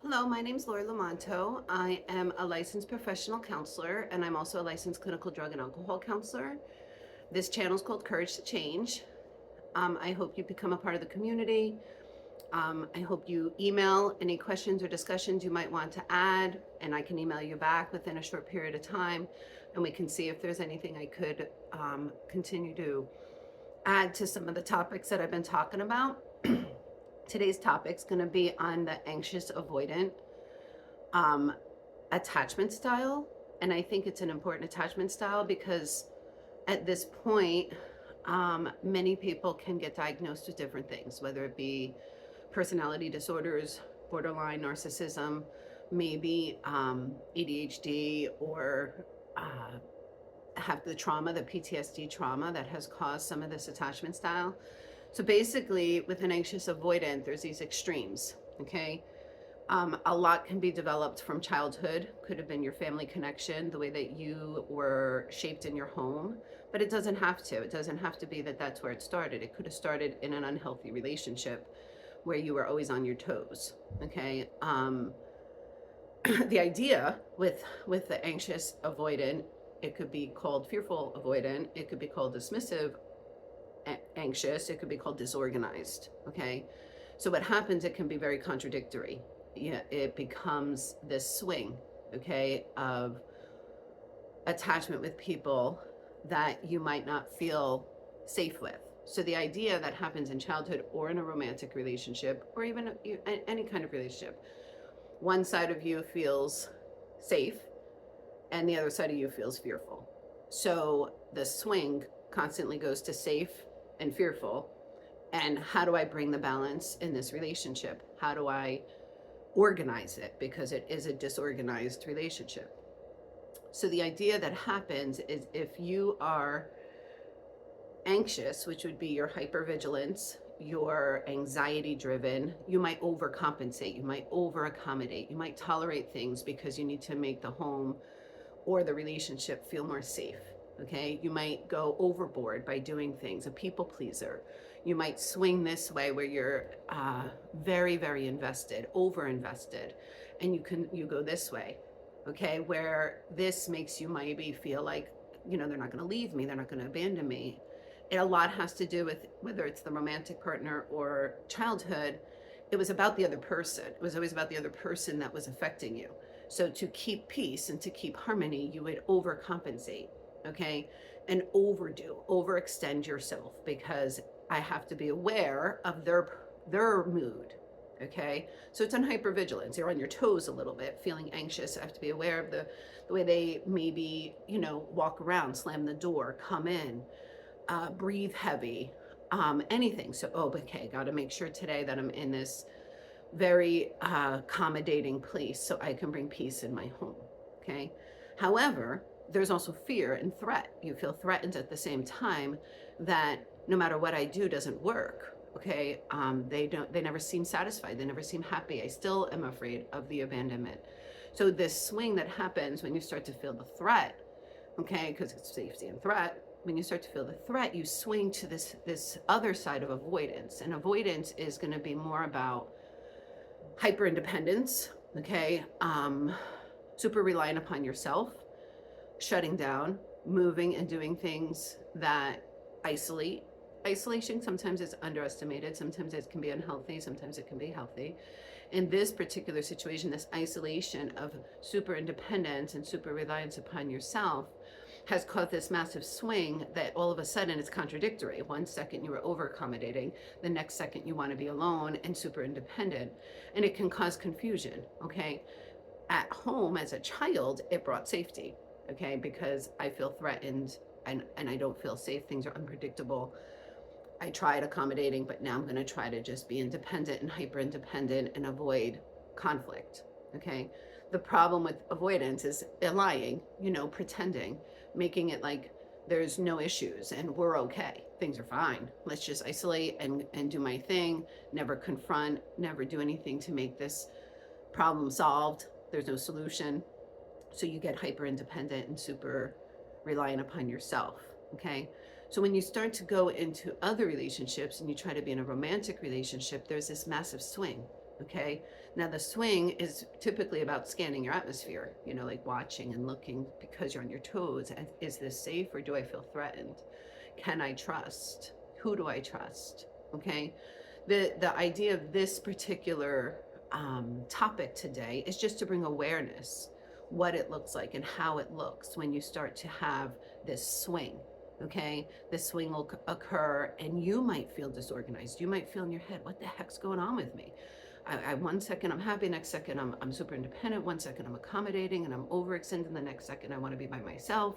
Hello, my name is Laura Lamonto. I am a licensed professional counselor and I'm also a licensed clinical drug and alcohol counselor. This channel is called Courage to Change. I hope you become a part of the community. I hope you email any questions or discussions you might want to add, and I can email you back within a short period of time, and we can see if there's anything I could continue to add to some of the topics that I've been talking about. Today's topic is going to be on the anxious avoidant um, attachment style. And I think it's an important attachment style because at this point, many people can get diagnosed with different things, whether it be personality disorders, borderline narcissism, maybe ADHD, or have the trauma, the PTSD trauma that has caused some of this attachment style. So basically, with an anxious avoidant, there's these extremes, okay? A lot can be developed from childhood, could have been your family connection, the way that you were shaped in your home, but it doesn't have to. It doesn't have to be that that's where it started. It could have started in an unhealthy relationship where you were always on your toes, okay? The idea with the anxious avoidant, it could be called fearful avoidant, it could be called dismissive anxious, it could be called disorganized, okay? So what happens, it can be very contradictory. Yeah, it becomes this swing, okay, of attachment with people that you might not feel safe with. So the idea that happens in childhood or in a romantic relationship or even any kind of relationship, one side of you feels safe and the other side of you feels fearful. So the swing constantly goes to safe and fearful. And how do I bring the balance in this relationship? How do I organize it? Because it is a disorganized relationship. So the idea that happens is if you are anxious, which would be your hypervigilance, your anxiety driven, you might overcompensate, you might over accommodate, you might tolerate things because you need to make the home or the relationship feel more safe. Okay, you might go overboard by doing things, a people pleaser. You might swing this way where you're very, very invested, over invested, and you go this way, okay, where this makes you maybe feel like, they're not going to leave me, they're not going to abandon me. And a lot has to do with whether it's the romantic partner or childhood. It was about the other person. It was always about the other person that was affecting you. So to keep peace and to keep harmony, you would overcompensate, okay, and overextend yourself because I have to be aware of their mood, okay? So it's on hypervigilance. You're on your toes a little bit, feeling anxious. I have to be aware of the way they maybe, walk around, slam the door, come in, breathe heavy, anything. So, okay, got to make sure today that I'm in this very accommodating place so I can bring peace in my home, okay? However, there's also fear and threat. You feel threatened at the same time that no matter what I do doesn't work, okay? They never seem satisfied. They never seem happy. I still am afraid of the abandonment. So this swing that happens when you start to feel the threat, okay, because it's safety and threat, when you start to feel the threat, you swing to this other side of avoidance. And avoidance is going to be more about hyper independence, okay, super reliant upon yourself, shutting down, moving and doing things that isolate. Isolation sometimes is underestimated, sometimes it can be unhealthy, sometimes it can be healthy. In this particular situation, this isolation of super independence and super reliance upon yourself has caused this massive swing that all of a sudden it's contradictory. One second you are over accommodating, the next second you want to be alone and super independent. And it can cause confusion, okay? At home as a child, it brought safety, okay? Because I feel threatened and I don't feel safe, things are unpredictable. I tried accommodating, but now I'm going to try to just be independent and hyper independent and avoid conflict, okay? The problem with avoidance is lying, pretending, making it like there's no issues and we're okay. Things are fine. Let's just isolate and do my thing, never confront, never do anything to make this problem solved. There's no solution. So you get hyper independent and super reliant upon yourself, okay? So when you start to go into other relationships and you try to be in a romantic relationship, there's this massive swing. Okay. Now the swing is typically about scanning your atmosphere, like watching and looking because you're on your toes. And is this safe or do I feel threatened? Can I trust? Who do I trust? Okay. The idea of this particular topic today is just to bring awareness, what it looks like and how it looks when you start to have this swing. Okay, this swing will occur and you might feel disorganized. You might feel in your head, what the heck's going on with me? I 1 second I'm happy, next second I'm super independent, 1 second I'm accommodating and I'm overextending, the next second I want to be by myself.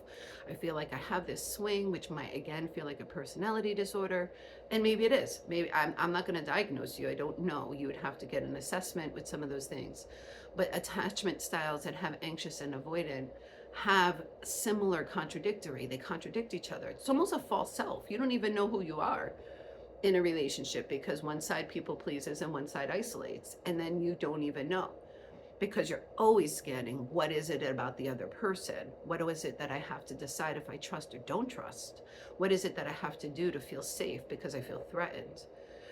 I feel like I have this swing, which might again feel like a personality disorder. And maybe it is. Maybe I'm not going to diagnose you. I don't know. You would have to get an assessment with some of those things. But attachment styles that have anxious and avoidant have similar contradictory. They contradict each other. It's almost a false self. You don't even know who you are in a relationship because one side people pleases and one side isolates, and then you don't even know because you're always scanning what is it about the other person, what is it that I have to decide if I trust or don't trust, what is it that I have to do to feel safe because I feel threatened.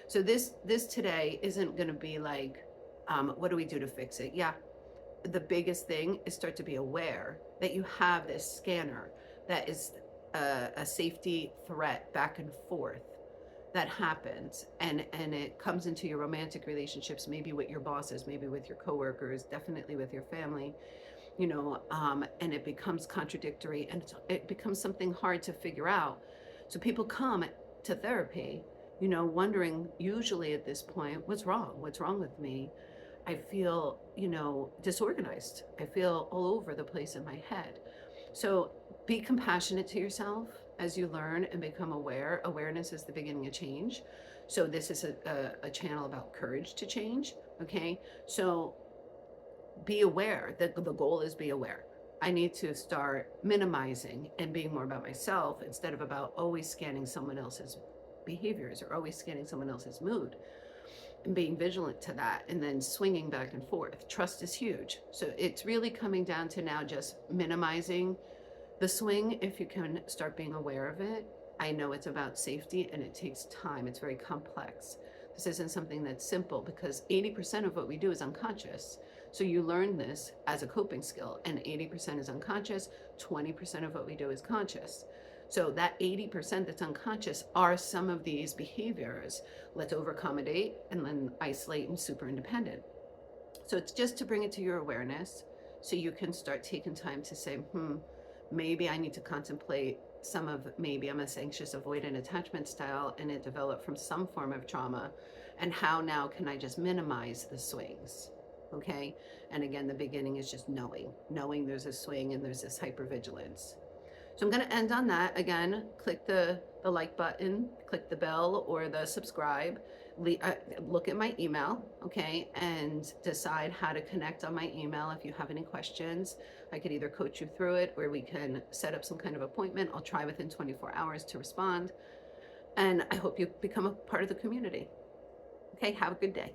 So this today isn't going to be like what do we do to fix it? Yeah, the biggest thing is start to be aware that you have this scanner that is a safety threat back and forth that happens, and it comes into your romantic relationships, maybe with your bosses, maybe with your coworkers, definitely with your family, and it becomes contradictory and it becomes something hard to figure out. So people come to therapy, wondering usually at this point, what's wrong with me? I feel, disorganized. I feel all over the place in my head. So be compassionate to yourself as you learn and become aware. Awareness is the beginning of change. So this is a channel about courage to change. Okay. So be aware that the goal is be aware. I need to start minimizing and being more about myself instead of about always scanning someone else's behaviors or always scanning someone else's mood, and being vigilant to that and then swinging back and forth. Trust is huge. So it's really coming down to now just minimizing the swing if you can start being aware of it. I know it's about safety and it takes time. It's very complex. This isn't something that's simple because 80% of what we do is unconscious. So you learn this as a coping skill, and 80% is unconscious, 20% of what we do is conscious. So that 80% that's unconscious are some of these behaviors. Let's over accommodate and then isolate and super independent. So it's just to bring it to your awareness so you can start taking time to say, maybe I need to contemplate maybe I'm an anxious avoidant attachment style and it developed from some form of trauma, and how now can I just minimize the swings? Okay. And again, the beginning is just knowing there's a swing and there's this hypervigilance. So I'm going to end on that. Again, click the like button, click the bell or the subscribe, look at my email, okay, and decide how to connect on my email. If you have any questions, I could either coach you through it or we can set up some kind of appointment. I'll try within 24 hours to respond. And I hope you become a part of the community. Okay, have a good day.